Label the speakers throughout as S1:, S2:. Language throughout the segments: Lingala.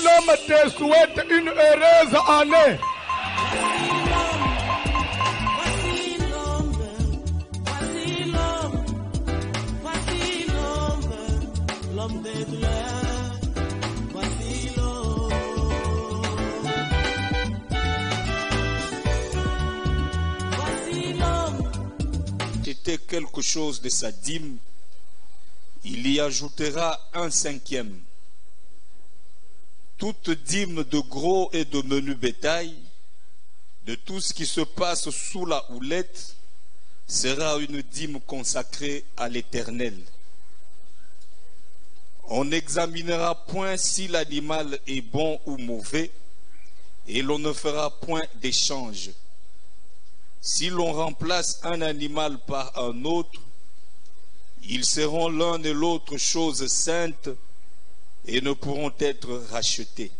S1: l'homme te souhaite une heureuse année.
S2: L'homme des douleurs, voici l'homme. Voici l'homme.
S3: C'était quelque chose de sa dîme, il y ajoutera un cinquième. Toute dîme de gros et de menu bétail, de tout ce qui se passe sous la houlette, sera une dîme consacrée à l'Éternel. On n'examinera point si l'animal est bon ou mauvais, et l'on ne fera point d'échange. Si l'on remplace un animal par un autre, ils seront l'un et l'autre choses saintes et ne pourront être rachetés.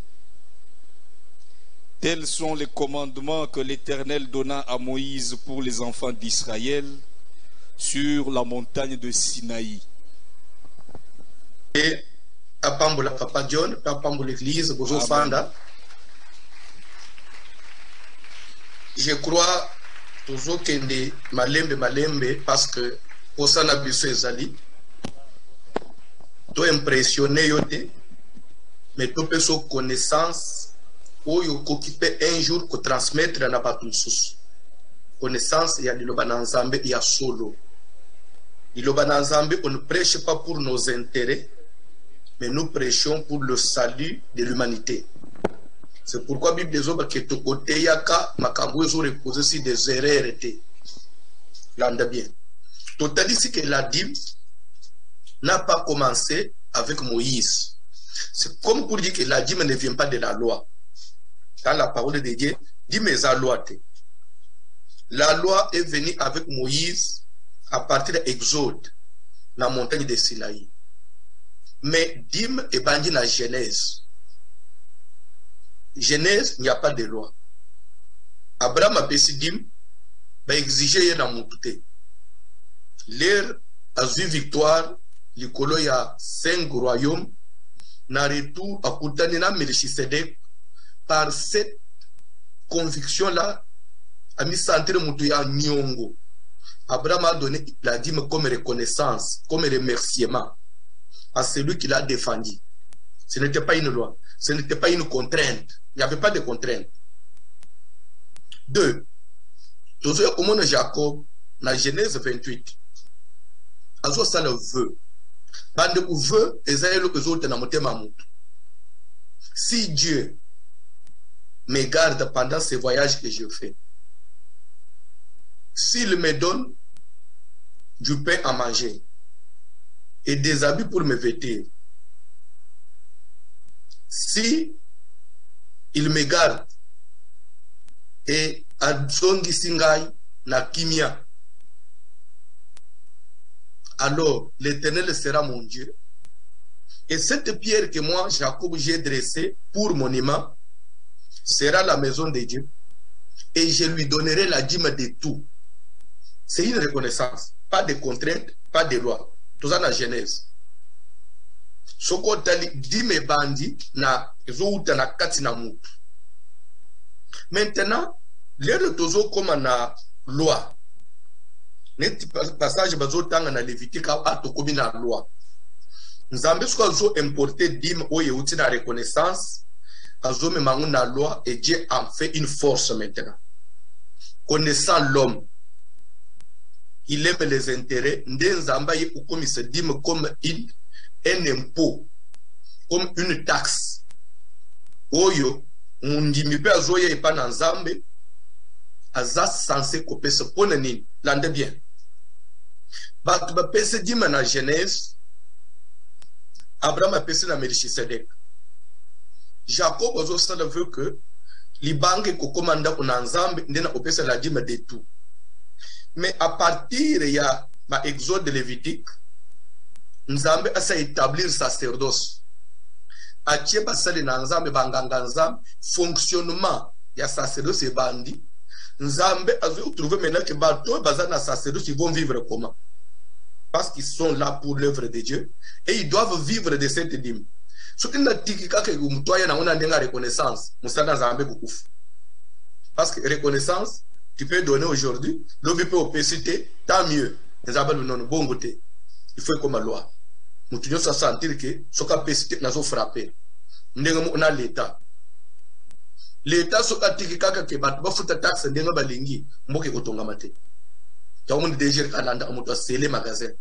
S3: Tels sont les commandements que l'Éternel donna à Moïse pour les enfants d'Israël sur la montagne de Sinaï.
S4: Et à Pambola Papa John, à Pambola l'église, bonjour Fanda. Je crois toujours que les malembe parce que pour ça n'a pas ezali. Tu impressionné yote, mais tu peux son connaissance ou occupé un jour que transmettre à n'abatunsus. Connaissance il y a le bananzambe il y a solo. Le bananzambe on ne prêche pas pour nos intérêts. Mais nous prêchons pour le salut de l'humanité. C'est pourquoi la Bible des hommes qui est au côté yaka makambo ils ont reposé sur des erreurs. L'anda bien. Total ici que la dîme n'a pas commencé avec Moïse. C'est comme pour dire que la dîme ne vient pas de la loi. Dans la parole de Dieu, dîme est la loi. La loi est venue avec Moïse à partir de Exode, la montagne de Sinaï. Mais dîme est bandit la Genèse. Genèse, il n'y a pas de loi. Abraham a péché dîme, il a exigé un amour. L'air a vu victoire, il y a 5 royaumes, n'a retour à Koutanina Melchisedek, par cette conviction-là, a mis centre Moutouya Nyongo. Abraham a donné la dîme comme reconnaissance, comme remerciement à celui qui l'a défendu. Ce n'était pas une loi, ce n'était pas une contrainte. Il n'y avait pas de contrainte. 2. Toujours comme Jacob, dans Genèse 28, azo ça le veut. Bande ou veut, Esaïe que autres dans mon. Si Dieu me garde pendant ces voyages que je fais, s'il me donne du pain à manger et des habits pour me vêtir, si il me garde et adzongi singai na kimia, alors l'Éternel sera mon Dieu. Et cette pierre que moi, Jacob, j'ai dressée pour monument sera la maison de Dieu. Et je lui donnerai la dîme de tout. C'est une reconnaissance. Pas de contraintes, pas de loi. Tout ça dans la Genèse. Ce qu'on a dit, dîme bandi, na zouta na kati na moutou. Maintenant, les retours comme na loi. Net passage bazotanga na Lévitique a tokobi na loi. Nzambe soit zo importé dîme ou yeuti na reconnaissance, azo me mangu na loi et Dieu en fait une force maintenant. Connaissant l'homme, il aime les intérêts, Nzamba y ou comme il se dîme comme un impôt, comme une taxe. Oyo, on dit mi pe azo ye pas na Nzambe, aza censé couper ce poneni, l'ande bien. Batu ba pese dîme na Genèse, Abraham a pese na Melchisedek. Jacob aussi veut que les banques qui commandent pour Nzambe ndena opesa la dîme de tout. Mais à partir il y a ma exode de Lévitique, Nzambe a établir sacerdoce. A tie basali na Nzambe banganga Nzambe fonctionnement ya sacerdoce et bandi. Nzambe a trouvé maintenant que bateau bazana sacerdoce ils vont vivre comment? Parce qu'ils sont là pour l'œuvre de Dieu et ils doivent vivre de cette dîme. so ina tiki kake mutwaye na una ndenga reconnaissance musana zambe bukufu parce que reconnaissance tu peux donner aujourd'hui l'obi peut opacité tant mieux nzaba le non bongo te il faut comme loi mutu nyo sa sentir que soka opacité nazo frapper ndenga mu na l'état soka tiki kaka ke batu bafuta taxe ndenga balingi mboke kotonga mate ya mu DG kalanda mutu asele magasin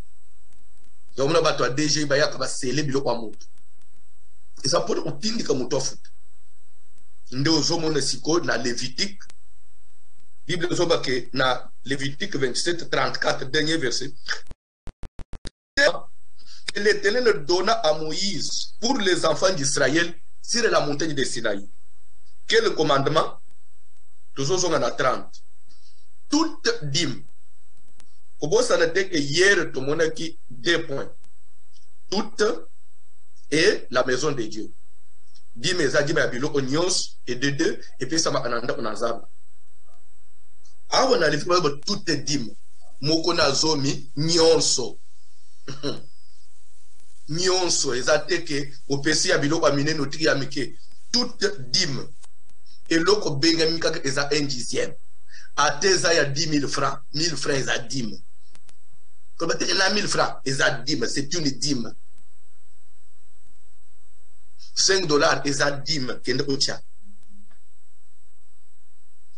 S4: ya mu na batu a DG bayaka basele biloko amutu. Et ça peut utindi comme mutofu. Ndio zomona siko na Lévitique. Bible zoba ke na Lévitique 27-34 dernier verset. Et l'Éternel donna à Moïse pour les enfants d'Israël sur la montagne de Sinaï. Quel commandement? Toujours on a 30. Toute dîme. Comment ça n'était que hier tout le monde qui 2 points. Toute et la maison de Dieu. Dîme eza dîme ya biloko nyonso et de deux et puis ça va ananda on azaba. Awa na lifika ba toute dîme moko na zomi nyonso. Nyonso eza teke opesi ya biloko amine notiki ya mike toute dîme et loko bengami kaka eza 1/10. Ateza ya 10 000 francs, 1000 francs eza dîme. Comme tu as 1000 francs eza dîme, c'est une dîme. $5 et ça dîme kende ocha.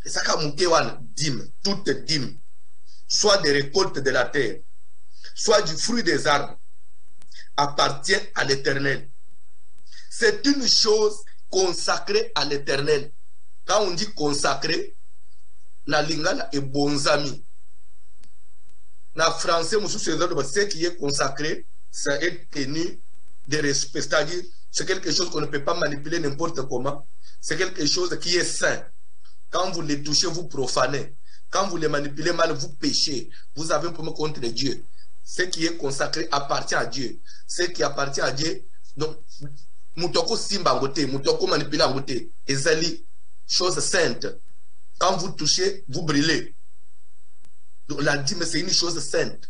S4: Et ça comme dîme, toute dîme, soit des récoltes de la terre, soit du fruit des arbres, appartient à l'Éternel. C'est une chose consacrée à l'Éternel. Quand on dit consacré, na lingala et bonzami. Na français, ce qui est consacré, ça est tenu de respect, c'est-à-dire c'est quelque chose qu'on ne peut pas manipuler n'importe comment. C'est quelque chose qui est saint. Quand vous les touchez, vous profanez. Quand vous les manipulez mal, vous péchez. Vous avez un problème contre Dieu. Ce qui est consacré appartient à Dieu. Ce qui appartient à Dieu, donc, moutoko simba ngote, moutoko manipulé ngote, ezali, chose sainte. Quand vous touchez, vous brûlez. Donc, la dîme, c'est une chose sainte.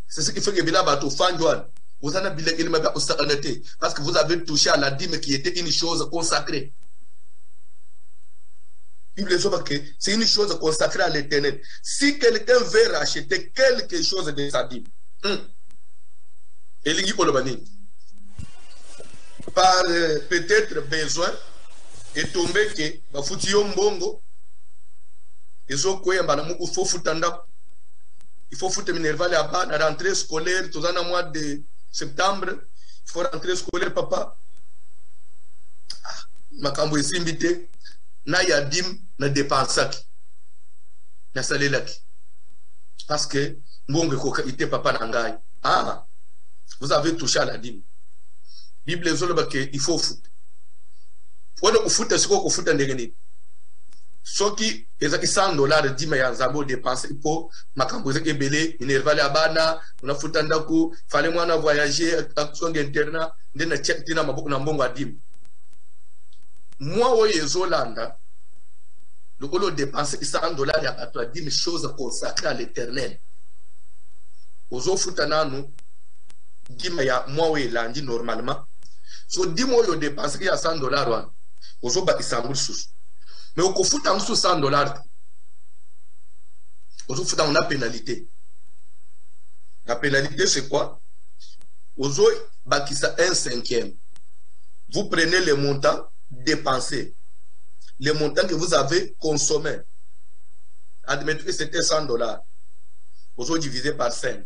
S4: C'est ce qui fait que Bila Bato Fandouane, vous en avez parce que vous avez touché à la dîme qui était une chose consacrée. C'est une chose consacrée à l'Éternel. Si quelqu'un veut racheter quelque chose de sa dîme, par peut-être besoin, et tomber que ma foutu yombongo, il faut foutre Minerval là-bas, la rentrée scolaire, tout dans le mois de septembre, il faut rentrer scolaire, papa. Ma cambo est invité, na yadim, na dépensaki, na salelaki. Parce que, mbonge koka ite papa nangai. Ah, vous avez touché à la dîme. Bible est il faut foutre. Faut que vous foutez ce que vous foutez en dégâts. Ce qui est $100 dîme ya nzambo dépenser pour makambo ezaki ebele Minerval ya bana una futandaku fallait moi na voyager action interna ndena check na maboko na mbongo adim moi oyo ezolanda lokolo dépenser $100 ya bato adim chose consacrée à l'Éternel ozo futananu dîme ya moi oyo elandi normalement so dîme oyo dépenser ya $100 wana ozo ba isambu susu. Mais au fout en dessous $100, au fout on a pénalité. La pénalité c'est quoi? Aux autres, bakisa 1/5. Vous prenez les montants dépensés, les montants que vous avez consommés. Admettez que c'était $100. Aux autres divisé par 5.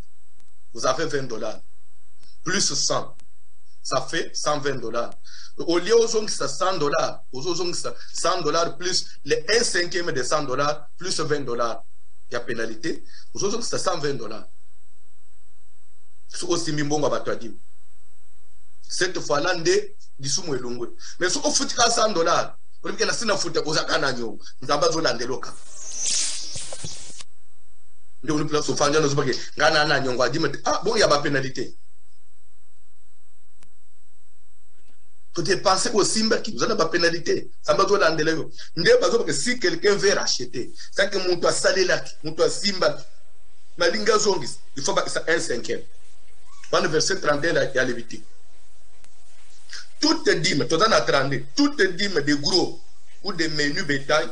S4: Vous avez $20. Plus 100. Ça fait $120. Au lieu aux gens qui sont $100, aux gens qui sont $100 plus les 1/5 de $100 plus $20. Il y a pénalité. Aux gens qui sont $120. C'est aussi mimbongo à Batoadim. Cette fois-là, mais si on fout $100, on peut dire fout aux akananyo. Nous avons besoin de l'oka. Nous avons besoin de faire des choses. Ah bon, il y a pas pénalité. Quand tu penses au Simba qui vous a pas pénalité, ça va doit l'andeler. Que si quelqu'un veut racheter, c'est que mon toit salé là, mon toit Simba, Malinga Zongis, il faut pas que ça 1/5. Dans le verset 31, il y a Lévitique. Toutes dîmes, toutes dîmes de gros ou de menus bétail,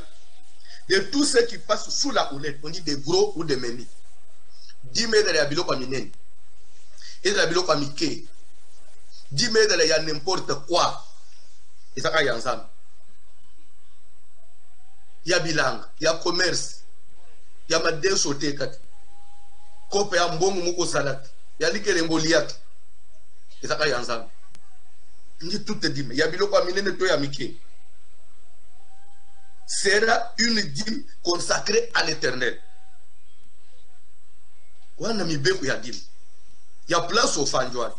S4: de tous ceux qui passent sous la houlette, on dit des gros ou des menus. Dîmes de la bilo comme minen, et de la bilo comme mike, dîmes de la ya n'importe quoi, et ça y a ensemble. Il y a bilang, il y a commerce, il y a madé sauté kat, kope ya mbongo moko salat, il y a liké l'emboliak, et ça y a ensemble. Ni tout est dîme. Il y a bilo kwa minene to ya mike. Sera une dîme consacrée à l'Éternel. Wana mi beku ya dîme. Il y a place au fanjoan.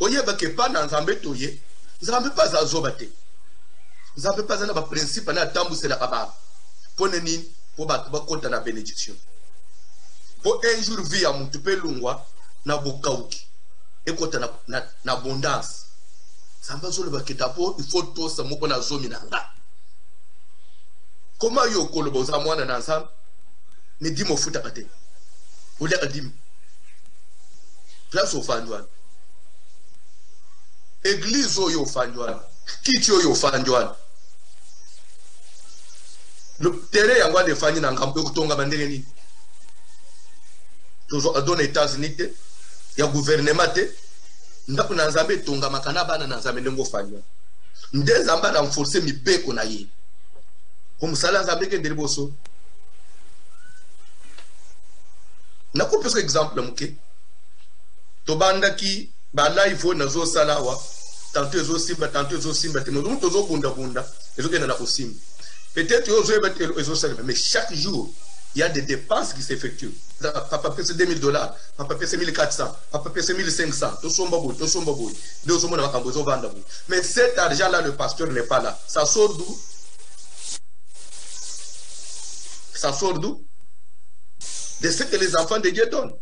S4: Oye ba ke pa na nzambe toye. Nzambe pas za zobate. Nzambe pas na ba principe na tambu se la kaba. Pone nini po ba konta na bénédiction. Po un jour vie ya mutu pe lungwa na bokauki. Ekota na abondance. Samba zolo baketapo, il faut tout ça moko na zomi nanga. Comment yo kolobo za mwana na nsam? Ne dimo futa kate. Ole adim. Place au fanjwan. Église yo fanjwan. Kiti yo fanjwan. Le terrain yangwa de fanyi na ngambo kutonga bandenge ni. Toujours adone États-Unis te, ya gouvernement te. Ndaku na nzambe tonga makana bana na nzambe ndenge ofanya nde nzambe renforcer mibeko na ye ko musala nzambe ke ndeli boso na ko pesa exemple muke to banda ki ba live na zo salawa tanto ezo simba te mo to zo bunda ezo kena na kosimba peut-être yo zo ebete ezo salve mais chaque jour il y a des dépenses qui s'effectuent. Papa paie $2,000, papa paie 1,400, papa paie 1,500. Mais cet argent-là, le pasteur n'est pas là. Ça sort d'où? Ça sort d'où? De ce que les enfants de Dieu donnent.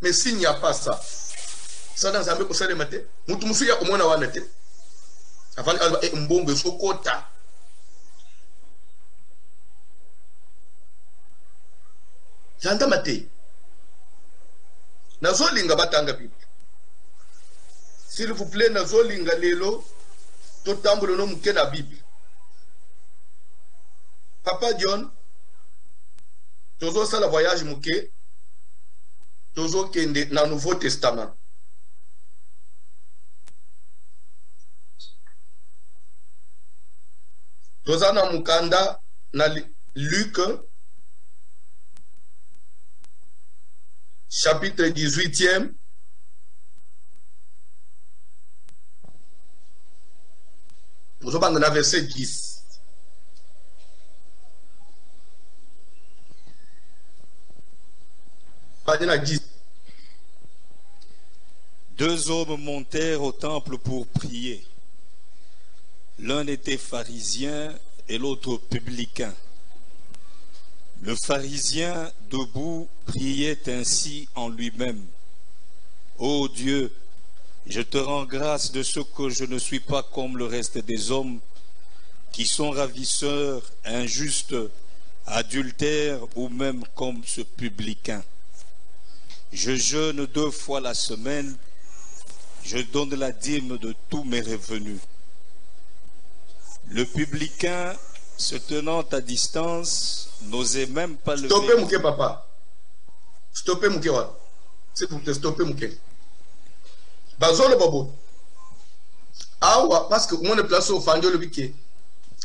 S4: Mais s'il n'y a pas ça, ça dans un peu comme ça le matin, Moutoumoufi ya komona wanete. Avant mbongo sokota. Janda mate. Nazolinga batanga Bible. S'il vous plaît, nazolinga lelo to tambulo no muke na Bible. Papa John tozo sala voyage muke tozo kende na Nouveau Testament. Toza na mukanda na Luc chapitre 18e. Nous sommes dans le verset 10. Pagina 10.
S3: Deux hommes montèrent au temple pour prier. L'un était pharisien et l'autre publicain. Le pharisien, debout, priait ainsi en lui-même. Ô Dieu, je te rends grâce de ce que je ne suis pas comme le reste des hommes qui sont ravisseurs, injustes, adultères ou même comme ce publicain. Je jeûne 2 fois la semaine, je donne la dîme de tous mes revenus. Le publicain, se tenant à distance, n'osait même pas lever.
S4: Stoppez mouké papa. Stoppez mouké wa. C'est pour te stopper mouké. Bazolo babo. Awa parce que on est placé au fandio le biké.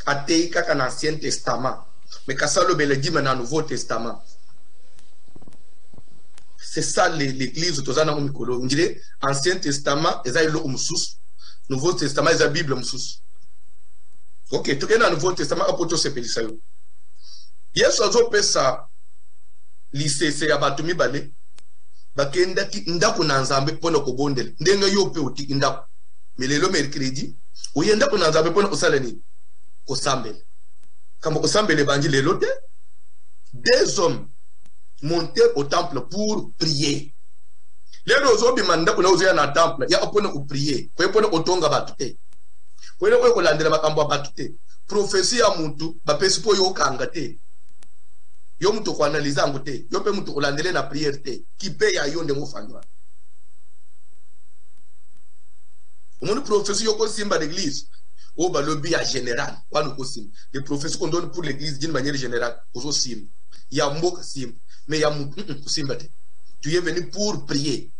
S4: Atei kaka na Ancien Testament. Mais kasalo beledi na Nouveau Testament. C'est ça l'église tozana mu mikolo. On dirait Ancien Testament eza ilo umsus. Nouveau Testament eza Bible umsus. Ok, tu es dans le Nouveau Testament, apoto sepelisa yo. Yesu azo pesa lisese ya batu mibale. Bakenda ki ndako na nzambe pona kobondela. Ndenga yo pe oti ndako. Melelo mercredi, uyenda ko na nzambe pona osala nini? Kosambela. Kama kosambela evanjili lelo te. Des hommes montèrent au temple pour prier. Lelo ozobi manda ko na ozo ya na temple, ya opona ko prier. Ko pona otonga batu te. Wele kwe kolandela makambo abatu te. Profesi ya muntu bapesi po yo kanga te. Yo muntu ko analiza ngo te. Yo pe muntu kolandele na prière te. Ki pe ya yo ndenge ofanywa. Mon professeur yoko simba l'église. Oh bah le bien général. Pas nous sim. Les professeurs qu'on donne pour l'église d'une manière générale. Ozo sim. Il y a mot sim. Mais il y a mot simba. Tu es venu pour prier.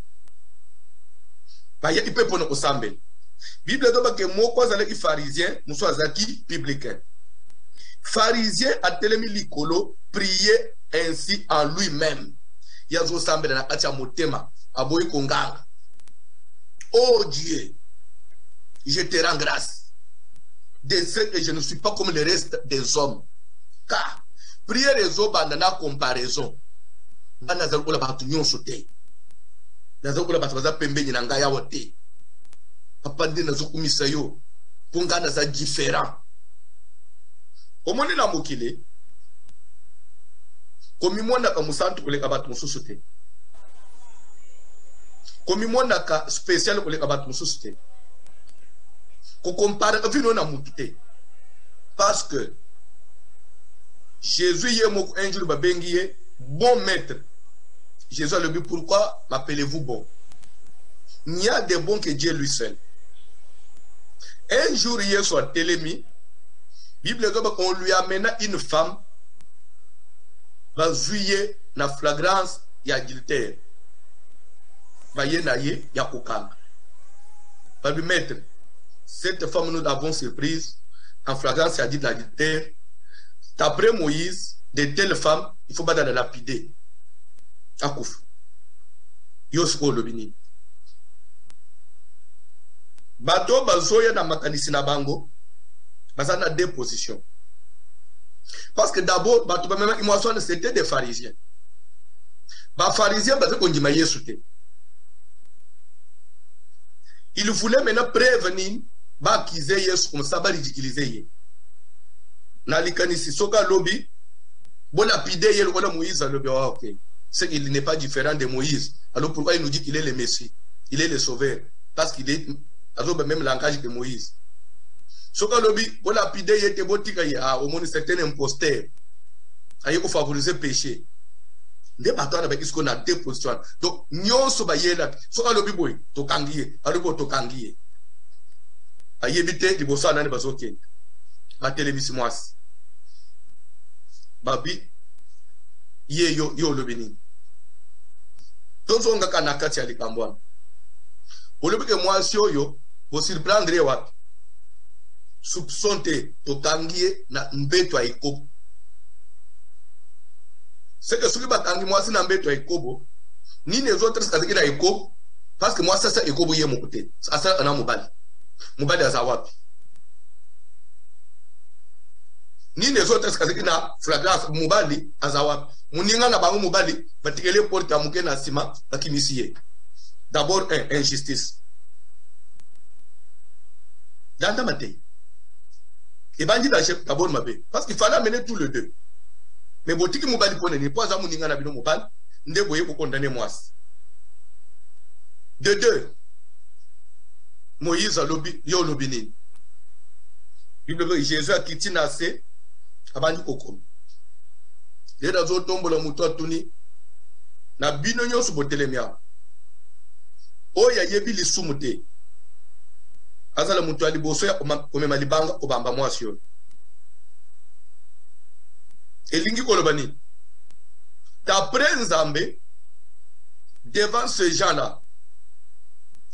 S4: Bah il peut prendre au sambe. Bible doit que mot quoi les pharisiens, nous sommes zaki publicain. Pharisien a telemi likolo prier ainsi en lui-même. Il y a zo sambe na katia motema aboyi konganga. Oh Dieu, je te rends grâce de ce que je ne suis pas comme le reste des hommes. Car prier les hommes dans comparaison. Bana za kola batu nyonso te. Na za kola batu baza pembeni na ngaya wote. Papa ndi na zo kumisa yo. Ponga na za différent. Omoni na mokile. Komi mwana ka musantu koleka batu mususu te. Komi mwana ka spécial koleka batu mususu te. Ko compare vino na mutu te. Parce que Jésus yé moko un jour babengi ye bon maître. Jésus a le but pourquoi m'appelez-vous bon? Il y a des bons que Dieu lui seul. Un jour hier soit télémi, Bible on lui amena une femme va juiller na flagrance y adultère. Va y naye ya kokanga. Va lui mettre cette femme nous avons surprise en flagrance y adultère. D'après Moïse, de telles femmes, il faut pas la lapider. Akouf. Yosko lobini. Bato bazoya na makanisi na bango. Baza na deux positions. Parce que d'abord, bato ba même imoison c'était des pharisiens. Ba pharisiens baza kondima Yesu te. Il voulait maintenant prévenir ba accuser Yesu comme ça ba ridiculiser Yesu. Na likanisi soka lobby bon lapide yel wala Moïse lobby OK. C'est qu'il n'est pas différent de Moïse. Alors pourquoi il nous dit qu'il est le Messie? Il est le sauveur parce qu'il est avec le même langage que Moïse. Soka lobby bon lapide yete botika ya au moins certain imposteur. Aye ko favoriser péché. Des bâtons avec ce qu'on a deux positions. Donc nyonso ba yela soka lobby boy to kangiye, alors to kangiye. Aye bité liboso nani bazoke. Ma télévision moi babi ye yo lobini tonzo ngaka na kati ya likambwana olobike moi si oyo bo surprendre wapi soupçonte to kangie na mbeto ya ikobo c'est que soki bakangi moi si na mbeto ya ikobo ni les autres kaziki na ikobo parce que moi ça ikobo ye mokote ça ana mobali aza wapi ni les autres kaziki na flagrance mobali azawa muninga na bango mobali batikele porte amuke na sima bakimisiye d'abord injustice danda matei et bandi da chef d'abord mabe parce qu'il fallait amener tous les deux mais botiki mobali pone ni poza muninga na bino mobali nde boye ko condamner mwasi de deux Moïse a lobby yo lobini Bible Jésus a quitté Nassé abandi kokomi leda zo tombola mutu atuni na bino nyonso botelemia oya yebi lisumu te azala mutu aliboso ya komema libanga kobamba mwasi oyo elingi kolobani d'après Nzambe devant ces gens-là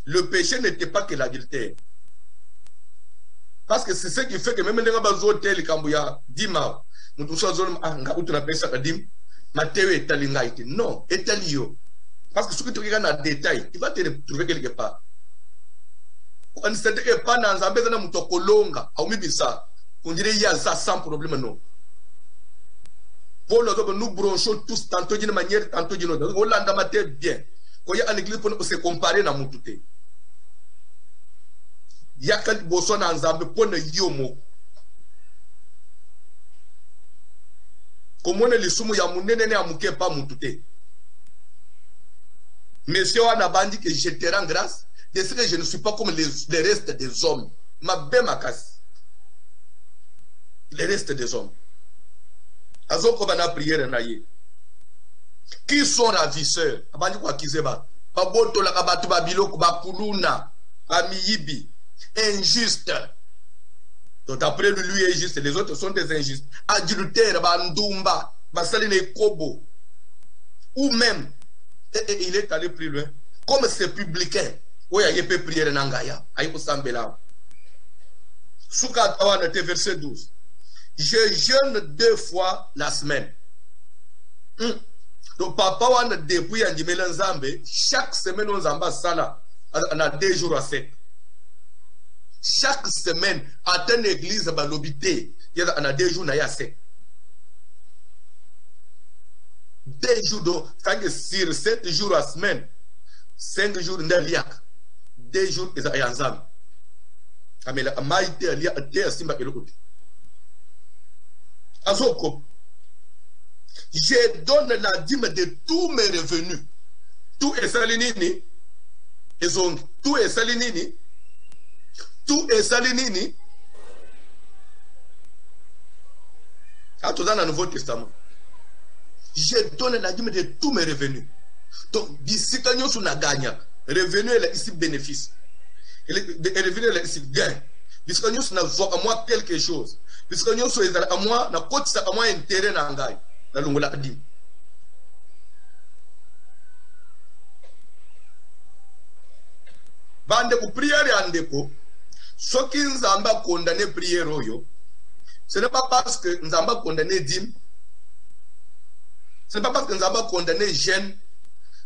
S4: le péché n'était pas que l'adultère. Parce que c'est ce qui fait que même les gens qui ont été Kambouya, Dima, nous tous sommes non, Etalio. Parce que ce que tu regardes en détail, tu vas te retrouver quelque part. On ne sait pas dans un besoin de Motokolonga, à Oumibisa, on dirait qu'il y a ça sans problème, non. Pour nous bronchons tous, tantôt d'une manière, tantôt d'une autre. On l'a dans bien. Quand il y a une église pour se comparer dans mon touté. Yakal boson Nzambe pone yomo komone lisumu ya munene ne amuke pa mutute monsieur wana bandi que je te rends grâce de ce que je ne suis pas comme les restes des hommes ma bemakas les restes des hommes azoko bana prière na ye qui sont ravisseurs abandi kwa kizeba baboto la kabatu babilo kubakuluna amiyibi injuste. Donc après lui est juste, les autres sont des injustes. Adultère, bandumba, basaline kobo. Ou même, et il est allé plus loin, comme ces publicains, où il y a peu prière nangaya, aïe pour Sambela. Souka Tawana, verset 12. Je jeûne 2 fois la semaine. Donc papa wana depuis Andimela Nzambe, chaque semaine on zamba sala, on a 2 jours à 7. Chaque semaine, à une église, il y a 2 jours à 7. 2 jours, donc, sur 7 jours à semaine, 5 jours de 2 jours, ils sont ensemble. Mais la maïté, il y a des simba et le côté. Azoko, je donne la dîme de tous mes revenus. Tout est salinini. Tout est salinini. Tout est salinini. À tout dans le Nouveau Testament. Je donne la dîme de tous mes revenus. Donc, d'ici quand nous sommes gagnants, revenu est ici bénéfice. Et revenu est ici gain. Puisque nous sommes à moi quelque chose. Puisque nous sommes à moi, na côte ça à moi intérêt na ngai. Na lungola dîme. Bande pour prière et andeko. Ce qui nous a condamné prière, ce n'est pas parce que nous avons condamné dîme, ce n'est pas parce que nous avons condamné jeûne.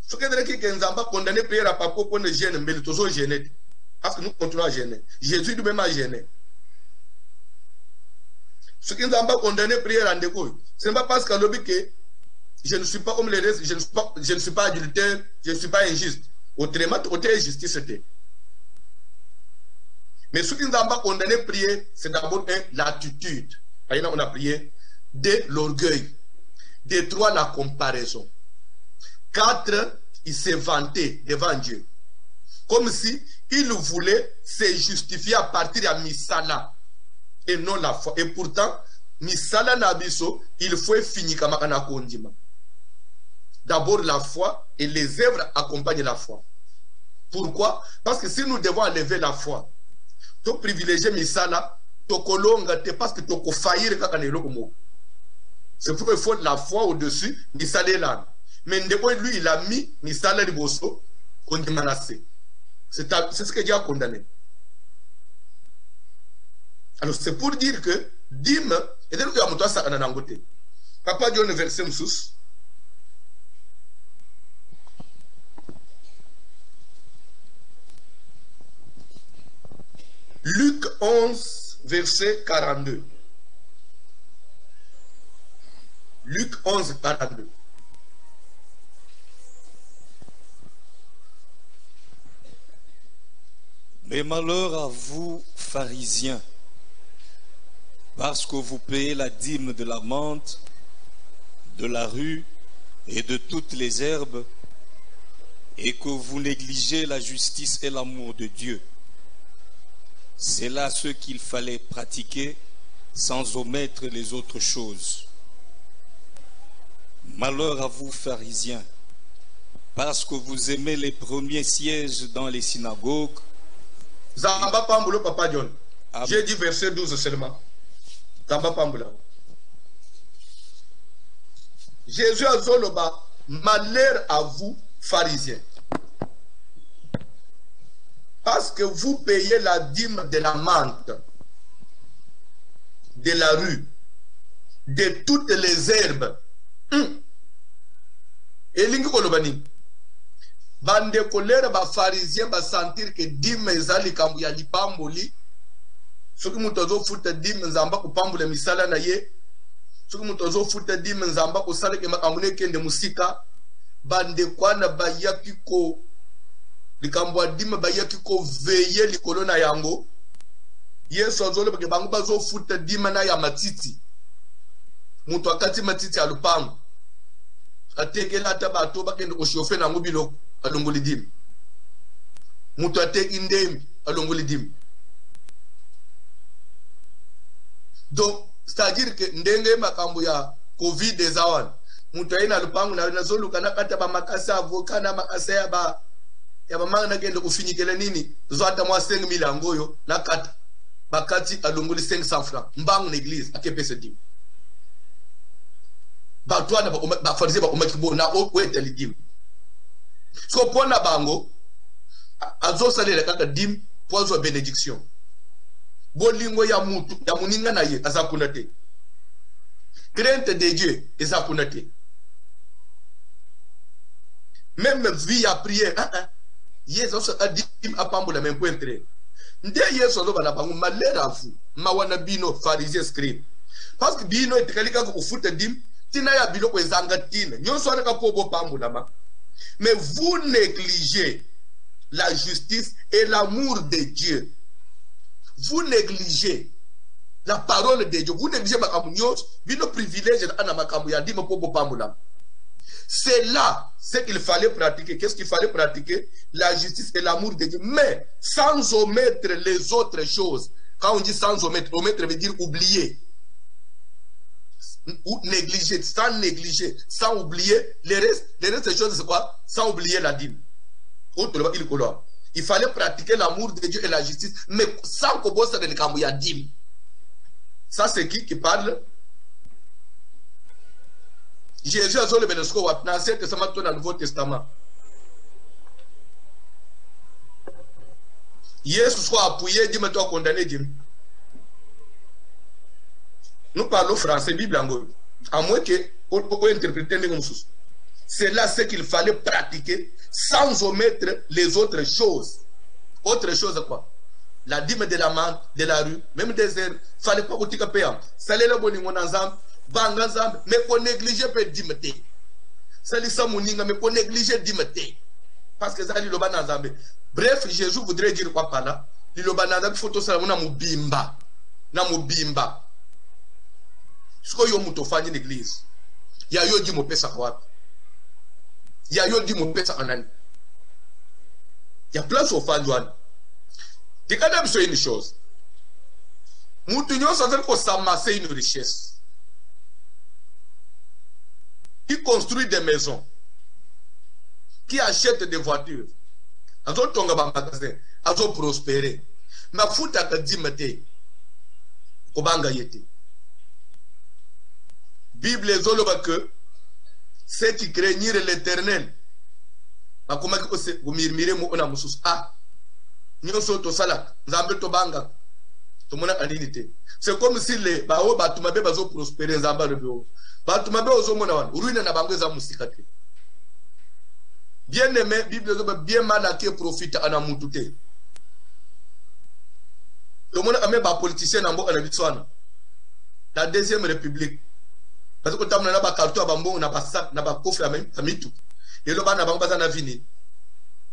S4: Ce qui veut dire que nous avons condamné prière à papa pour ne jeûne, mais nous toujours gêner. Parce que nous continuons à gêner. Jésus lui-même a gêné. Ce qui nous avons condamné prière à ndeko, ce n'est pas parce que je ne suis pas comme les restes, je ne suis pas adultère, je ne suis pas injuste. Autrement, autre justice c'était. Mais ce qui nous a condamné à prier, c'est d'abord l'attitude. On a prié. 2, l'orgueil. 2, 3, la comparaison. 4, il s'est vanté devant Dieu. Comme si il voulait se justifier à partir de Misala et non la foi. Et pourtant, Misala Nabiso, il faut finir comme un akondima. D'abord la foi et les œuvres accompagnent la foi. Pourquoi? Parce que si nous devons enlever la foi, tu privilégies Misala, tu kolonga te parce que tu ko faillir kakanelo komo. C'est pourquoi il faut la foi au-dessus, Misala là. Mais lui il a mis Misala liboso kondimanase. C'est ce que Dieu a condamné. Alors c'est pour dire que dîme et de l'autre côté ça en angote. Papa Dieu le verset moussous. Luc 11, verset 42. Luc 11, 42.
S3: Mais malheur à vous, pharisiens, parce que vous payez la dîme de la menthe, de la rue et de toutes les herbes, et que vous négligez la justice et l'amour de Dieu. C'est là ce qu'il fallait pratiquer sans omettre les autres choses. Malheur à vous, pharisiens, parce que vous aimez les premiers sièges dans les synagogues.
S4: Zamba Pambulo, Papa John. J'ai dit verset 12 seulement. Zamba Pambulo. Jésus a Zoloba, malheur à vous, pharisiens. Parce que vous payez la dîme de la menthe, de la rue, de toutes les herbes. Et lingi kolobani. Bande kolera ba pharisien ba sentir que dîme ezali kambu ya lipamboli. Soki mutozo futa dîme nzamba kupambula misala na ye. Soki mutozo futa dîme nzamba kusala ke makamune kende musika. Bande kwana ba yakiko likambo adima bayaki ko veye likolo na yango yesu azole bake bango bazo futa dima na ya matiti mutu akati matiti ya lupango atekela ata bato bakende oshofe na ngubilo alongoli dima mutu ateki ndembi alongoli dima. Donc c'est-à-dire que ndenge makambo ya covid ezawan mutu aina lupango na zoluka na kata ba makasa avoka na makasa ya ba ya bamanga na genda kufinyikela nini zo ata mwa 5000 angoyo na kata bakati alongoli 500 francs mbangu na église akepesa dim batwana ba farize ba omakibo na okweta lidim so pona bango azo salela kaka dim pozo benediction bolingo ya mutu ya muninga na ye azakuna te crainte de Dieu ezakuna te même vie à prière yeso so adim apambola même point très nde yeso lo bana bangu malera fu mawana bino pharisien scribe parce que bino etikalika ko ufuta dim tina ya bilo kwezanga tina nyonso ana kapobo pambola ma mais vous négligez la justice et l'amour de Dieu. Vous négligez la parole de Dieu. Vous négligez vos privilèges. C'est là ce qu'il fallait pratiquer. Qu'est-ce qu'il fallait pratiquer? La justice et l'amour de Dieu. Mais sans omettre les autres choses. Quand on dit sans omettre veut dire oublier. Ou négliger, sans oublier les restes des choses, c'est quoi? Sans oublier la dîme. Il fallait pratiquer l'amour de Dieu et la justice, mais sans qu'on bosse dans le camouya dîme. Ça, c'est qui parle? Jésus a dit dans l'Ancien Testament, dans le Nouveau Testament. Jésus soit appuyé, dit maintenant condamné, dit. Nous parlons français, Bible en à moins que on interpréter les choses. C'est là ce qu'il fallait pratiquer sans omettre les autres choses. Autre chose quoi? La dîme de la menthe, de la rue, même des airs, fallait pas que tu payes. Ça les bolingo nazam, bangazam, mais qu'on néglige pas dîme té. Ça les samoninga, mais qu'on néglige dîme té. Parce que ça les loba nazam. Bref, Jésus voudrait dire quoi par là? Les loba nazam, photo ça na mubimba, na mubimba. Ce que yo mutofani l'église. Ya yo di mo pesa kwa. Ya yo di mo pesa anani. Ya place au fandouane. Tu quand même une chose. Moutounion ça veut qu'on s'amasser une richesse. Qui construit des maisons. Qui achète des voitures. Azo tonga ba magasin, azo prospérer. Ma futa ka dimete. Kobanga yete. Bible zoloba que ceux qui craignirent l'Éternel, c'est comme si les batumabe bazo prospérer nzamba le bureau. Batumabe ozomona wana ruine na bango za musikate. Bien aimé, Bible zoba bien malaki profite ana mutute. Le monde a même ba politicien na mboka na bitwana. La deuxième république. Parce que tu as un carton à bambou, on a pas ça, on a pas coffre à même, à mitou. Et le ban a bambou à vini.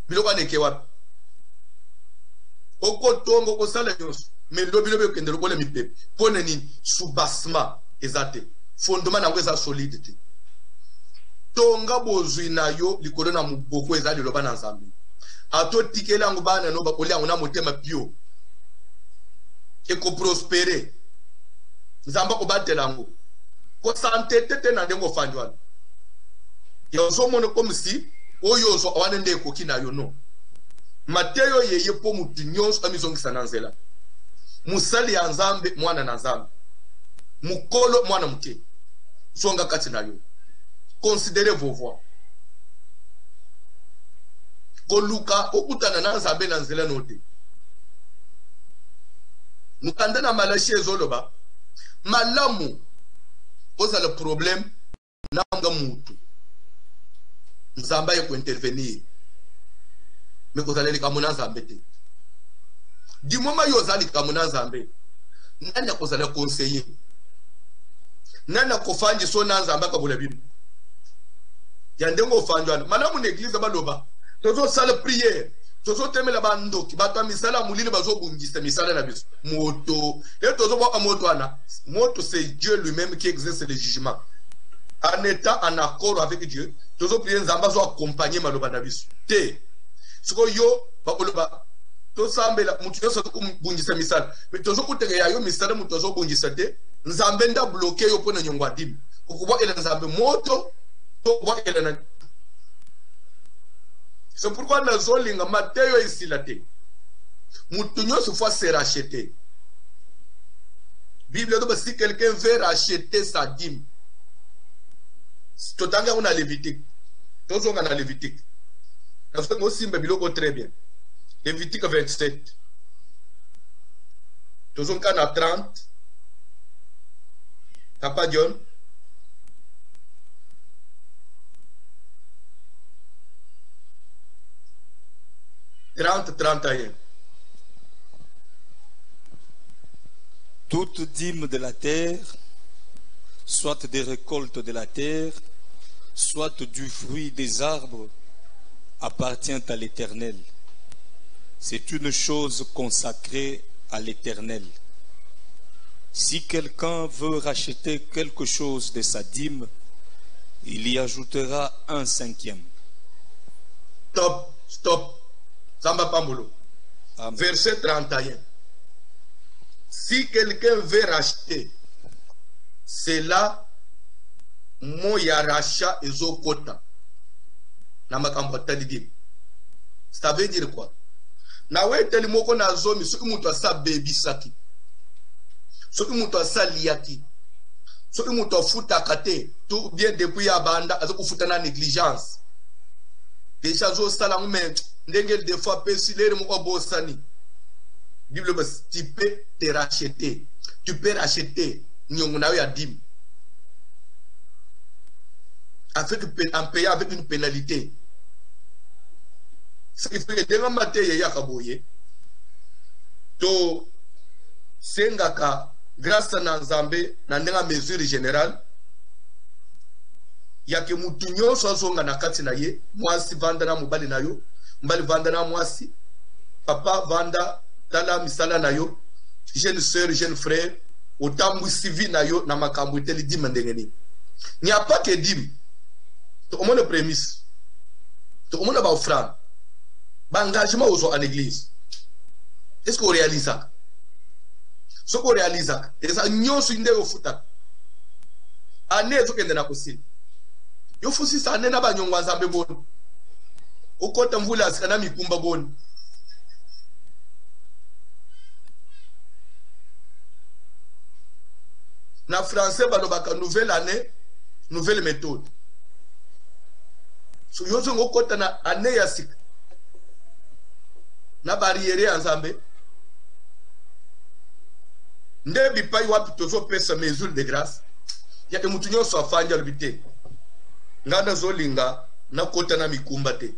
S4: Bilo ne kewa. Oko tongo ko sala yos. Mais le bilo kende le mi pe. Poneni soubassement ezate. Fondement na ngeza solidité. Tonga bozwi na yo likolo na muboko ezali lo bana nzambe. Ato tikela ngubana no ba kolia ngona motema pio. Et ko prospérer. Nzamba ko batela ngo. Ko santé tete na ndengo fanjwana. Yozo mono comme si oyozo wanende ko kina yo no. Mateo yeye po mutu nyonso amizongisa na nzela. Musali ya nzambe mwana na nzambe. Mukolo mwana muke. Zonga kati na yo. Considérez vos voix. Koluka okutana na nzambe na nzela note. Mukanda na malashi ezoloba. Malamu oza le problème nanga mutu. Nzamba ye ko intervenir. Mais ko zaleli kamuna nzambe te. Du moment yo zali kamuna nzambe. Nani ko zala conseiller. Nani ko fanji so na nzamba ka bula bibi. Ya ndengo fanjwana. Malamu n'église baloba. Tozo sala prière. Tozo temela bandoki. Bato misala mulini bazo bungisa misala na biso. Moto. Et tozo boka moto ana. Moto c'est Dieu lui-même qui exerce le jugement. En étant en accord avec Dieu, tozo prier nzamba zo accompagner maloba na biso. Te. Siko yo bakoloba. To sambela mutu yo soto bungisa misala. Mais tozo kutenge ya yo misala mutu tozo bungisa te. Nzambe nda bloquer yo pona nyongwa dim. Okuba ele nzambe moto to kwa ele na. C'est pourquoi nous avons Matthieu ici la terre. Moutounio se fois se racheter. Bible dit si quelqu'un veut racheter sa dîme, tout on a Lévitique. Tout on a Lévitique. Parce que moi aussi, je très bien. Lévitique 27. Tout on a 30. Papa John. « 31.
S3: Toute dîme de la terre, soit des récoltes de la terre, soit du fruit des arbres, appartient à l'Éternel. C'est une chose consacrée à l'Éternel. Si quelqu'un veut racheter quelque chose de sa dîme, il y ajoutera 1/5.
S4: Stop. Samba Pambolo.
S3: Amen.
S4: Verset 31. Si quelqu'un veut racheter, c'est là moya rachat et zokota. Namakambata didim. Ça veut dire quoi? Na we telimoko na zomi soki mutu asa baby saki. Soki mutu asa liaki. Soki mutu afuta kate, tout bien depuis abanda azo kufuta na négligence. Déjà zo sala ngume ndengel des fois pessilere mu obosani. Bible tu peux te racheter. Tu peux racheter nyonguna ya dim. En payant avec une pénalité. Ce qui fait que dans maté ya kaboye to sengaka grâce à Nzambe na ndenga mesure générale ya ke mutu nyonso azonga na kati na ye mwasi vanda na mobali na yo mbali vanda na mwasi papa vanda tala misala na yo jeune sœur jeune frère otambu civil na yo na makambo eteli dîme ndengeni n'y a pas que dîme to omona prémisse to omona ba offrande ba engagement aux en église. Est-ce qu'on réalise ça? Ce qu'on réalise ça, et ça n'y sur une futa. Année zo kende na kosili. Yo fusi sa année na ba nyongwa Nzambe bon. Okota mvula sikana mikumba bon. Na français balobaka nouvelle année, nouvelle méthode. So yo zo ngokota na année ya sika. Na barrière ya Nzambe ndebi pai wapi tozo pesa mesure de grâce ya ke mutu nyonso afanja lubite ngana zolinga na kota na mikumba te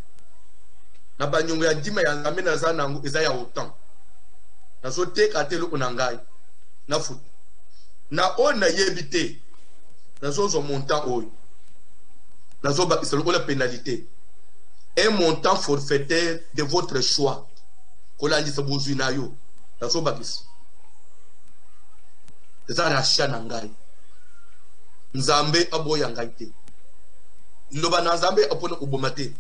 S4: na banyongo ya ndima ya Nzambe na za nango eza ya autant na zo teka te loko na ngai na fut na ona yebite na zo zo montant oyo na zo ba isolo la pénalité un montant forfaitaire de votre choix. Kolandi sa bozwi na yo nazo bakisi eza rachat na ngai Nzambe aboya ngai te loba na Nzambe apona kuboma te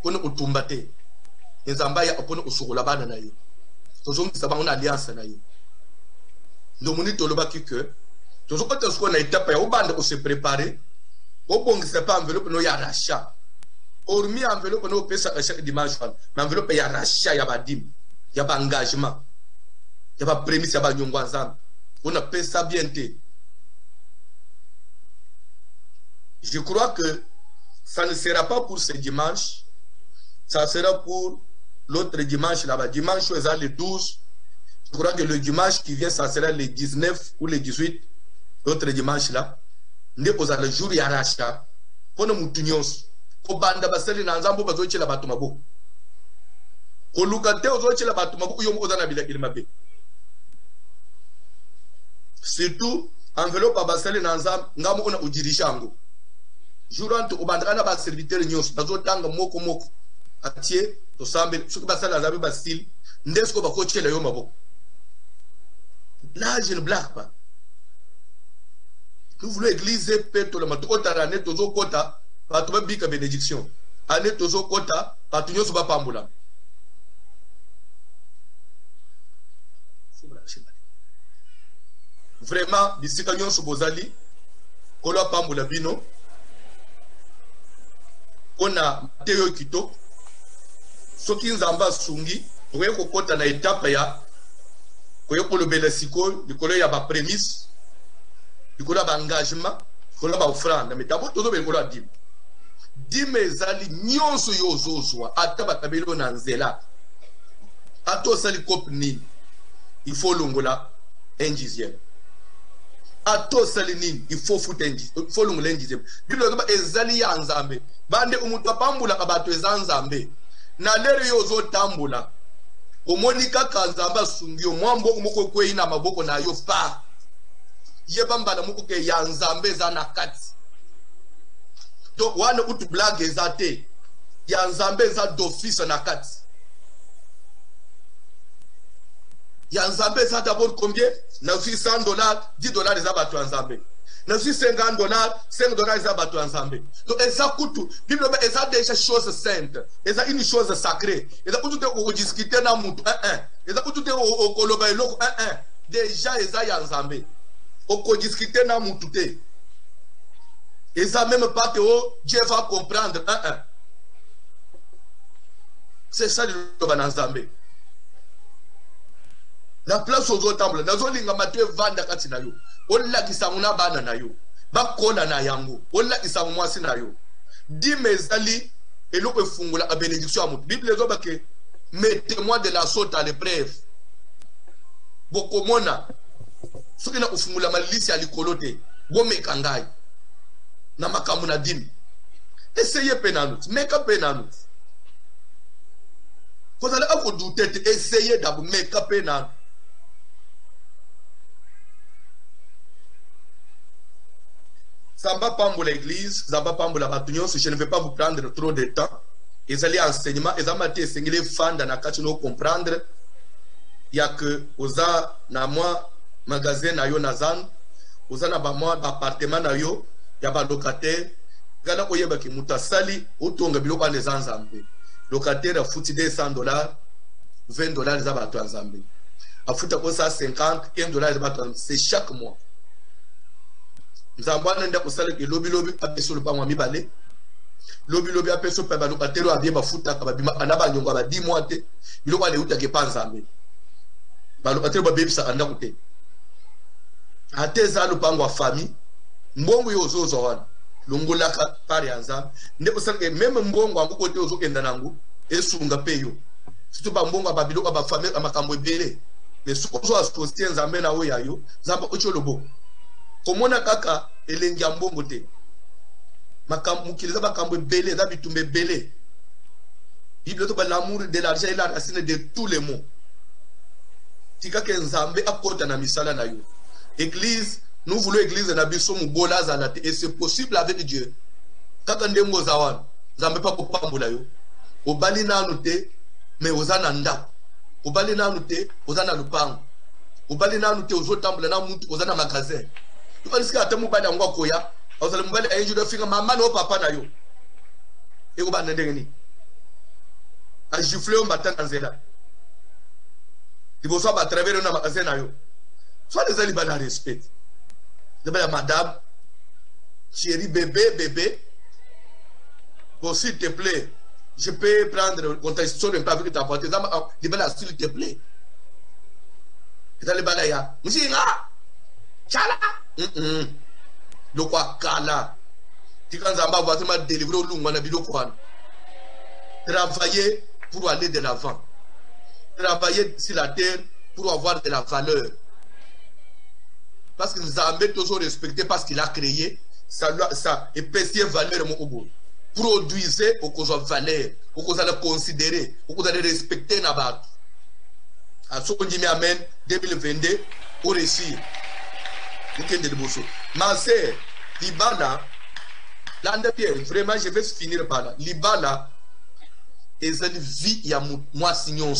S4: pona kutumba te Nzambe ya apona kusukola bana na yo tozongisa bango na alliance na yo ndo moni toloba ki que tozokota siko na étape ya obanda ko se préparer obongisa pa enveloppe no ya rachat. Hormis enveloppe no pesa chaque dimanche, mais enveloppe ya rachat ya badim, ya ba engagement, ya ba prémisse ya ba nyongwa Nzambe. On appelle ça bien té. Je crois que ça ne sera pas pour ce dimanche, ça sera pour l'autre dimanche là-bas. Dimanche c'est le 12. Je crois que le dimanche qui vient ça sera le 19 ou le 18. L'autre dimanche là, ndé posa le jour ya rachat. Pona mutu nyonso. Ko banda basali na Nzambe bazochela bato maboko ko lukate ozochela bato maboko yo mo na bilakili mabe surtout enveloppe basali na Nzambe ngamo ona ujirishango juranto obandana ba serviteur nyos bazotanga moko atie to sambe suki basali na Nzambe basil ndesko bakochela yo maboko. Là je ne blague pas. Nous voulons église peto le mato otarane tozo kota patuma bika bénédiction ane tozo kota patunyo suba pambula vraiment bisika nyonso bozali kolo pambula bino kona teyo kito soki nzamba sungi oye kokota na étape ya koye kolobela siko likolo ya ba prémisse likolo ya ba engagement likolo ya ba offrande mais d'abord tozo likolo ya dîme dîme ezali nyonso yo ozozwa ata bakabeli na nzela ata osali cope nini il faut longola un dixième ata osali nini il faut futa il faut longola un dixième bible ezoba ezali ya nzambe bande umutu apambulaka bato eza nzambe na lero yo ozotambula omoni kaka nzambe asungi yo mwa mbongo moko kwei na maboko na yo pa yeba mbala moko ke ya nzambe eza na kati donc wana utu blague eza te ya nzambe eza d'office na kati ya nzambe eza d'abord combien na aussi $100 $10 eza bato ya nzambe na aussi $50 $5 eza bato ya nzambe donc eza kutu bible eza déjà chose sainte eza une chose sacrée eza kutu te odiscuter na mutu eza kutu te okoloba eloko déjà eza ya nzambe okodiscuter na mutu te eza même pas que Dieu va comprendre c'est ça liloba na nzambe na place ozotambula nazolinga matu evanda kati na yo olakisa muna bana na yo bakola na yango olakisa mwasi na yo dime ezali eloko efungula a bénédiction ya moto bible ezoba ke mettez-moi de la sorte à l'épreuve bokomona soki na kofungula malisi ya likolo te bomeka ngai na makambo na dime essayez pe nanu meka pe nanu kozala akodute te essayez d'abo meka pe nanu Zamba Pambo l'église, Zamba Pambo la Batunion, je ne vais pas vous prendre trop de temps. Et allez enseignement, et Zamba te sengile fan dans la kachino comprendre. Il y a que oza na moi magasin na yo nazan, oza na ba moi appartement na yo, ya ba locataire. Gana oyeba ki mutasali otonga biloko les nzambe. Locataire a fouti $100, $20 za ba to nzambe. A futa ko ça 50, $15 za ba to, c'est chaque mois. Nzambwana nda kusala ke lobi apeso lupa mwa mibale lobi apeso pa ba locataire abie bafuta ka babima anaba nyonga ba 10 mois te biloko ale uta ke pa nzambe ba locataire ba bebisa anda kute ateza lupango wa famille mbongo yo zozo wana longola ka pare anza nde kusala ke même mbongo angu kote ozokenda nangu esunga peyo surtout ba mbongo ba biloko ba famille amakambo ebele mais sozo associer nzambe na wo yayo nzamba ocholobo komona kaka elengi mbongo te makambo mukiliza bakambo belé za bitumbe belé bible to ba l'amour de l'argent est la racine de tous les maux tika ke nzambe akota na misala na yo église nous voulons église na biso mubola za te et c'est possible avec Dieu kaka ndengo za wana nzambe pa kopambola yo obali nanu te mais ozana nda obali nanu te ozana lupango obali nanu te ozotambola na mutu ozana magasin tu vas dire que mubali angwa koya ozale mubali ayinju do finga mama no papa na yo eko ba ndenge ni a gifler on batana nzela liboso ba travers na magasin na yo soit les alibans na respect de belle madame chérie bébé bon s'il te plaît je peux prendre contestation un peu avec ta portée ça libala s'il te plaît et dans les balaya musinga chala le quoi kala tikanzamba va vraiment délivrer au lunga na biloko wana travailler pour aller de l'avant travailler sur la terre pour avoir de la valeur parce que Nzambe toujours respecté parce qu'il a créé ça épaissir valeur mon obo produisez au cause valeur au cause de considérer au cause de respecter na ba a so on dit amen 2022 au réussir. Ma sœur, Libala, vraiment je vais finir par là. Libala est une vie, il y a moi signons.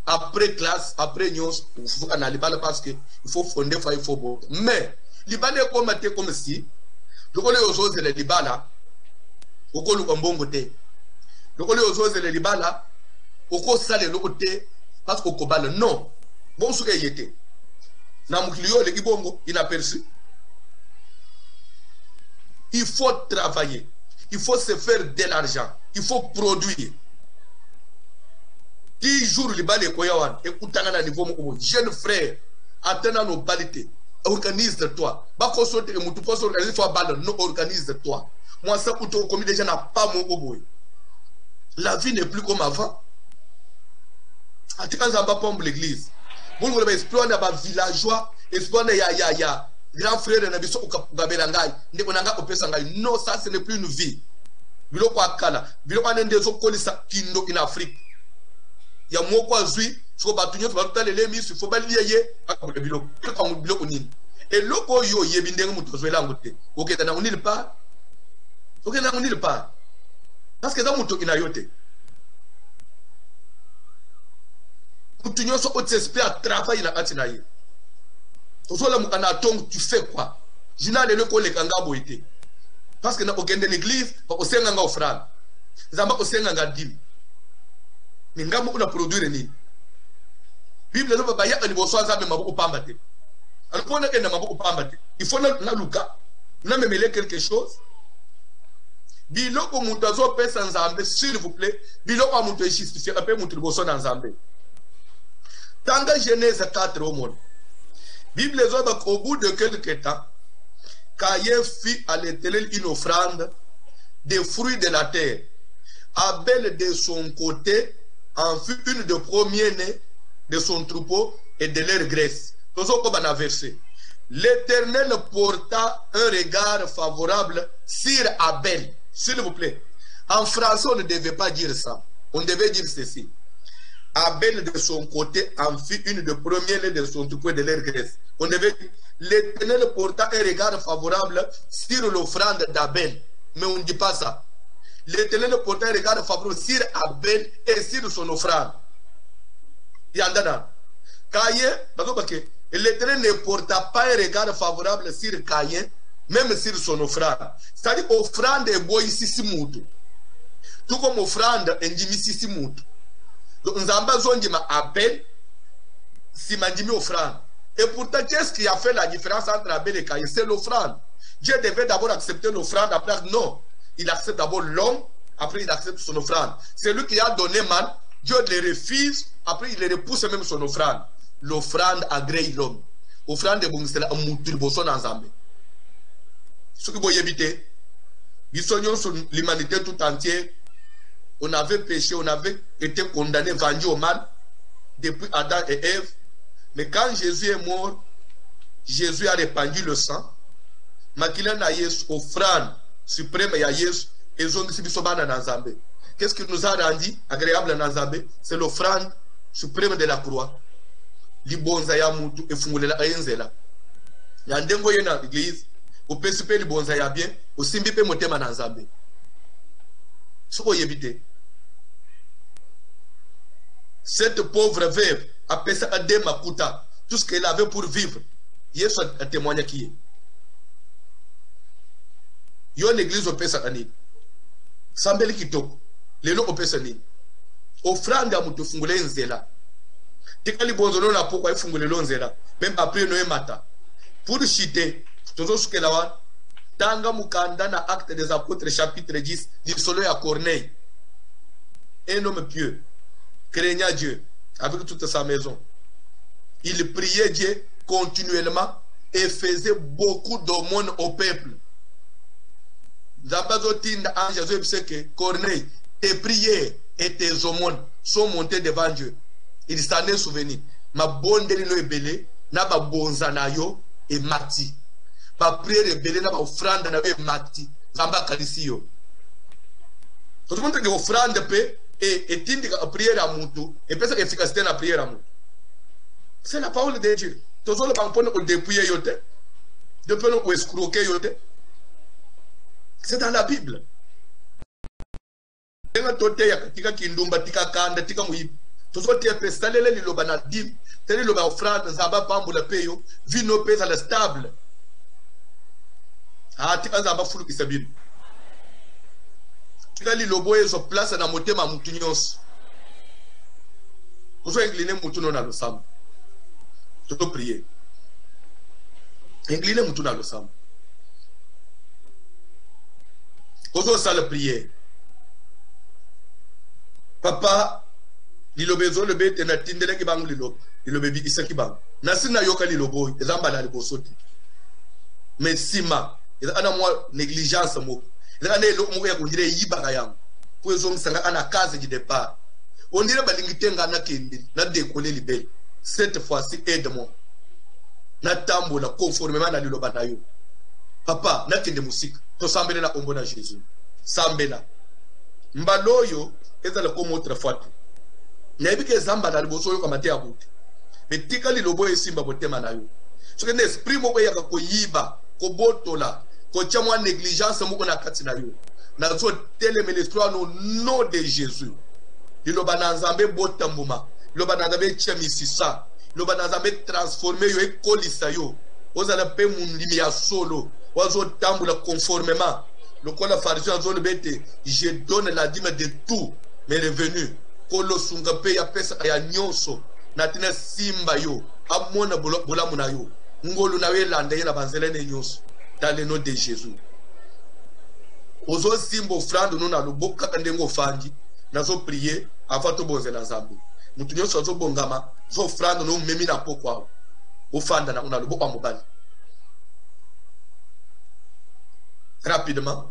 S4: Après classe, après nyons, il faut qu'on a Libala parce qu'il faut fonder, il faut beau. Mais, Libala est comme si, le collègue aux autres de Libala, au collègue en bon côté. Le collègue aux autres de Libala, au collègue salé le côté, parce qu'au cobale, non. Bon, ce qu'il y était. Inaperçu. Il faut travailler, il faut se faire de l'argent, il faut produire. toujours li bale ko yawan ekutanga na niveau mo jeune frère atena no balité organise-toi ba ko sote e mutu ko so organise fois balle non organise-toi moi ça auto comme déjà n'a pas mon boy la vie n'est plus comme avant atika nzamba pombe l'église bon vous explorer na ba villageois explorer ya grand frère na biso ukabela ngai ndeko nanga opesa ngai non ça ce n'est plus une vie biloko akala biloko anende zo kolisa kindo in Afrique ya moko azui so batunyo to batale le misu fo baliye akabule biloko ka mu biloko nini et loko yo yebi ndenge muto zo elango te oketa na unile pa oketa na unile pa parce que za muto ina yote mutunyo so otespère travail na atina ye tozola mukana tong tu fais quoi jina le ko le kanga boité parce que na okende l'église ba osenga nga offrande nzamba osenga nga dîme ni ngamba kuna produire nini bible no baba ya ni boso nzambe maboko pamba te alipona kenda maboko pamba te il faut na luka na memele quelque chose biloko mutu azo pesa nzambe s'il vous plaît biloko mutu justifier ape mutu boso na nzambe tanga Genèse 4 au monde bible zo ba au bout de quelques temps Caïn fit à l'Éternel une offrande des fruits de la terre. Abel de son côté en fut une de premiers-nés de son troupeau et de leur graisse. L'Éternel porta un regard favorable sur Abel. S'il vous plaît. En français, on ne devait pas dire ça. On devait dire ceci. Abel de son côté en fit une de premiers-nés de son troupeau et de leur graisse. On devait dire l'Éternel porta un regard favorable sur l'offrande d'Abel. Mais on ne dit pas ça. L'Éternel porta un regard favorable sur Abel et sur son offrande. Yandana. Caïn, l'Éternel ne porta pas un regard favorable sur Caïn, même sur son offrande. C'est-à-dire offrande est boy ici moutou. Tout comme offrande est ici moutou. Donc nous avons besoin Abel si mandimi offrande. Et pourtant, qu'est-ce qui a fait la différence entre Abel et Caïn? C'est l'offrande. Dieu devait d'abord accepter l'offrande, après non. Il accepte d'abord l'homme, après il accepte son offrande. C'est lui qui a donné man, Dieu le refuse, après il le repousse même son offrande. L'offrande agrée l'homme. L'offrande de bon, c'est la mouture boson ensemble. Ce que vous éviter, l'humanité tout entière, on avait péché, on avait été condamné, vendu au mal, depuis Adam et Ève. Mais quand Jésus est mort, Jésus a répandu le sang. Makila na Yesu, offrande suprême ya Yesu, et zone sibisobana na Nzambe. Qu'est-ce qui nous a rendu agréable na Nzambe? C'est l'offrande suprême de la croix. Libonza ya mutu efungulela ayenzela. Ya ndengo yena l'église, opesipe libonza ya bien, osimbipe motema na Nzambe. Soko yebite. Cette pauvre veuve a pensé à des makuta, tout ce qu'elle avait pour vivre. Yesu a témoigné qui est. Yo l'église au pesa ani. Sambeli kitoko. Lelo au pesa ni. Offrande à mutu fungule nzela. Tika libonzo na poko ay fungule nzela. Même après no mata. Pour chiter, tozo sukela wa tanga mukanda na Actes des Apôtres chapitre 10 du solo à Corneille. Un homme pieux, craignant Dieu avec toute sa maison. Il priait Dieu continuellement et faisait beaucoup d'aumônes au peuple. Corneille, tes prières et tes aumônes sont montées devant Dieu. Il s'en est souvenu. Ma bonne no ebele, na ba bonza na yo et mati. Ma prière ebele na ba offrande na yo mati. Zamba kalisio. Tout le monde qui offrande pe et tindi la prière à mutu et pensa efficacité na prière à mutu. C'est la parole de Dieu. Tous les gens qui ont dépouillé yote, depuis nous escroquer yote. C'est dans la Bible. Tika kindumba tika kanda tika muibi. Tous les pesa lele liloba na dim, tele liloba offrande nzamba pambula peyo, vino pesa la stable. Ah tika nzamba fulu kisabini. Tika lilobo ezo place na motema mutu nyonso. Ozo incliner mutu no na losamba. Toto prier. Incliner mutu na losamba. Ozo sala prier. Papa, lilobe zo lebe te na tindele ki bangu lilobe bi isa ki bangu nasi na yoka lilobo ezamba na liboso te mais sima eza ana mwa négligence moko eza ana eloko moko ya kondire yibaka yango po ezongisanga ana case du départ on dirait balingi te nga na kende na décoller libele cette fois-ci aide-moi na tambola conformément na liloba na yo papa na kende musika to sambela na ombo na Jésus sambela mbaloyo ezala comme autre fois nayebi ke zamba na liboso yo kamate ya bote betika lilobo esimba botema na yo soki na esprit moko yaka koyiba kobotola kotia mwa négligence moko na kati na yo nazo telemela l'histoire no nom de Jésus liloba na nzambe botambuma liloba na nzambe tia misisa liloba na nzambe transformer yo ekolisa yo ozala pe mundimi ya solo wazo tambula conformément lokola pharisien azo lebete je donne la dîme de tout mes revenus kolo sunga pe ya pesa ya nyonso na tina simba yo amona bolamu na yo ngolu na we landa ye na banzela ne nyonso dans le nom de Jésus ozo simbo frando no na loboka kandengo fanji nazo prier avant to bonzela nzambe mutu nyonso azo bongama zo frando no memi na pokwa ofanda na una loboka mobali rapidement.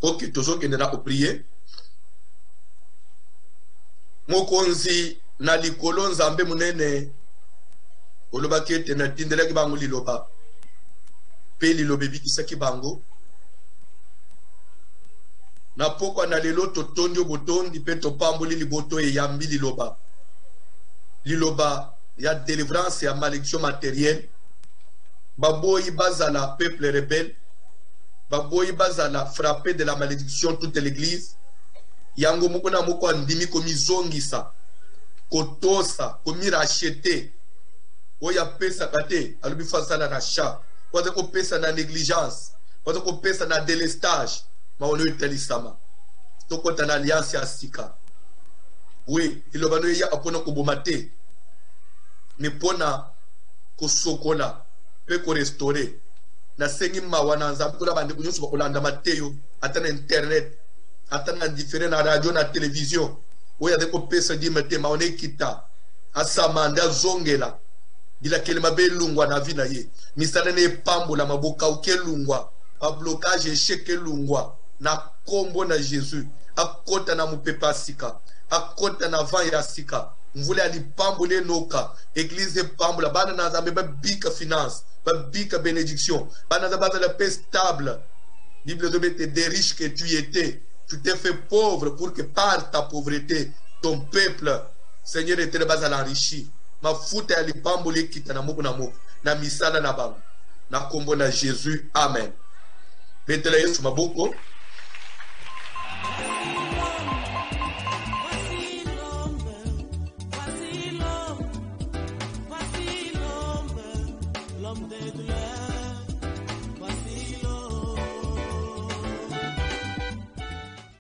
S4: Ok, toujours qu'il n'a pas prié. Mokonzi na likolo nzambe munene oloba kete na tindela ki bango liloba pe lilobe bikisa ki bango na pokwa na lelo totondi obotondi pe topamboli liboto e yambi liloba liloba ya délivrance ya malédiction matérielle baboyi bazala peuple rebelle baboyi bazala frappé de la malédiction toute l'église yango moko na moko andimi komi zongisa kotosa komi racheter oya pesa kate alubi fasala na cha kwaze ko pesa na négligence kwaze ko pesa na délestage maono italisama tokota na alliance ya sika. Oui, il va nous dire apona kobomate ni pona kosokola pe ko restaurer na sengi mawana nzambe kula bande kunyoso bakolanda mateyo ata na internet ata na différent na radio na télévision oya de ko pesa di mate maone kita asamanda zongela bila kelema belungwa na vina ye misala ne pambola maboka ukelungwa pa blocage échec elungwa na kombo na Jésus akota na mupepa sika akota na van ya sika mvule alipambole noka église pambola bana na nzambe ba bika finance ba bika bénédiction bana za baza la paix stable. Bible de mettre des riches que tu étais tu t'es fait pauvre pour que par ta pauvreté ton peuple Seigneur était le bas à l'enrichi mafuta ya lipambole kita na moko na misala na bango na kombo na Jésus amen. Betela Yesu maboko.
S2: L'homme des douleurs.